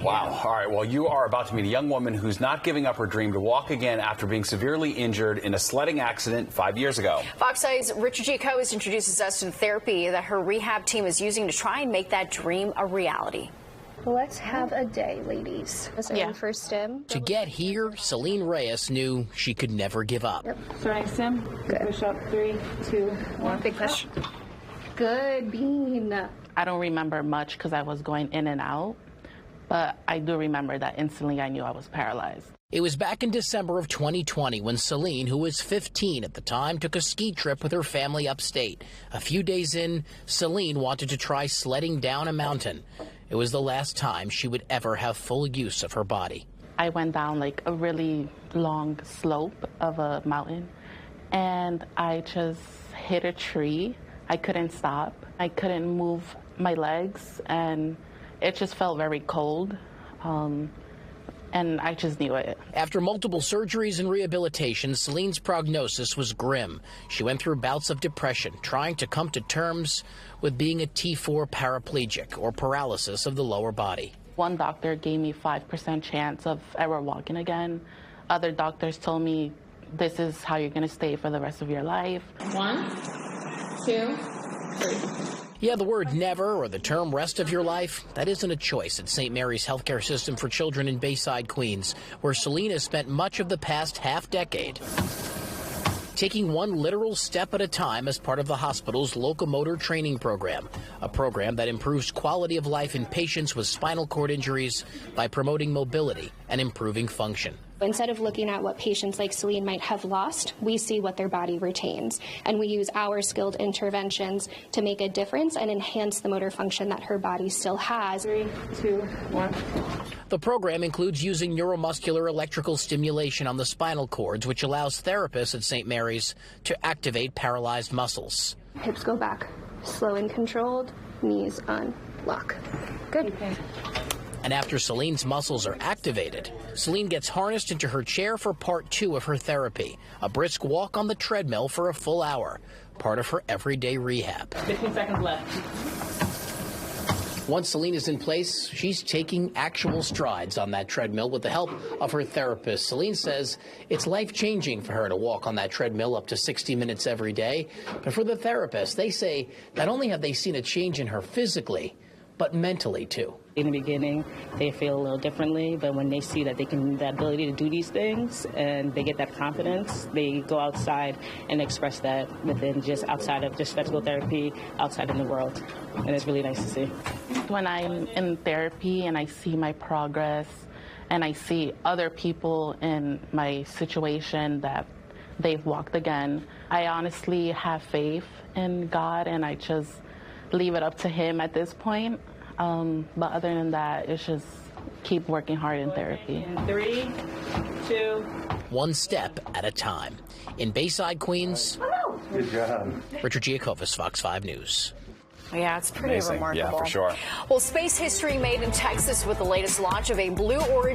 Wow. All right. Well, you are about to meet a young woman who's not giving up her dream to walk again after being severely injured in a sledding accident 5 years ago. Fox 8's Richard Giacobbe introduces us to the therapy that her rehab team is using to try and make that dream a reality. Let's have a day, ladies. Yeah. First stim. To get here, Selene Reyes knew she could never give up. Yep. Starting stim. Good. Push up. 3, 2, 1. Big push. Good, Bean. I don't remember much because I was going in and out, but I do remember that instantly I knew I was paralyzed. It was back in December of 2020 when Selene, who was 15 at the time, took a ski trip with her family upstate. A few days in, Selene wanted to try sledding down a mountain. It was the last time she would ever have full use of her body. I went down like a really long slope of a mountain, and I just hit a tree. I couldn't stop. I couldn't move my legs, and it just felt very cold. And I just knew it. After multiple surgeries and rehabilitation, Selene's prognosis was grim. She went through bouts of depression, trying to come to terms with being a T4 paraplegic, or paralysis of the lower body. One doctor gave me 5% chance of ever walking again. Other doctors told me this is how you're going to stay for the rest of your life. 1, 2, 3. Yeah, the word never or the term rest of your life, that isn't a choice at St. Mary's Healthcare System for Children in Bayside, Queens, where Selene has spent much of the past half-decade taking one literal step at a time as part of the hospital's Locomotor Training Program, a program that improves quality of life in patients with spinal cord injuries by promoting mobility and improving function. Instead of looking at what patients like Selene might have lost, we see what their body retains. And we use our skilled interventions to make a difference and enhance the motor function that her body still has. 3, 2, 1. The program includes using neuromuscular electrical stimulation on the spinal cords, which allows therapists at St. Mary's to activate paralyzed muscles. Hips go back, slow and controlled, knees on lock. Good. Okay. And after Selene's muscles are activated, Selene gets harnessed into her chair for part 2 of her therapy, a brisk walk on the treadmill for a full hour, part of her everyday rehab. 15 seconds left. Once Selene is in place, she's taking actual strides on that treadmill with the help of her therapist. Selene says it's life-changing for her to walk on that treadmill up to 60 minutes every day. But for the therapist, they say not only have they seen a change in her physically, but mentally too. In the beginning, they feel a little differently, but when they see that they can, the ability to do these things, and they get that confidence, they go outside and express that within just outside of just physical therapy, outside in the world, and it's really nice to see. When I'm in therapy and I see my progress, and I see other people in my situation that they've walked again, I honestly have faith in God, and I just leave it up to Him at this point. But other than that, it's just keep working hard in therapy. 3, 2. One step at a time. In Bayside, Queens, Good job. Richard Giacobbe, Fox 5 News. Yeah, it's pretty Amazing. remarkable. Yeah, for sure. Well, space history made in Texas with the latest launch of a Blue Origin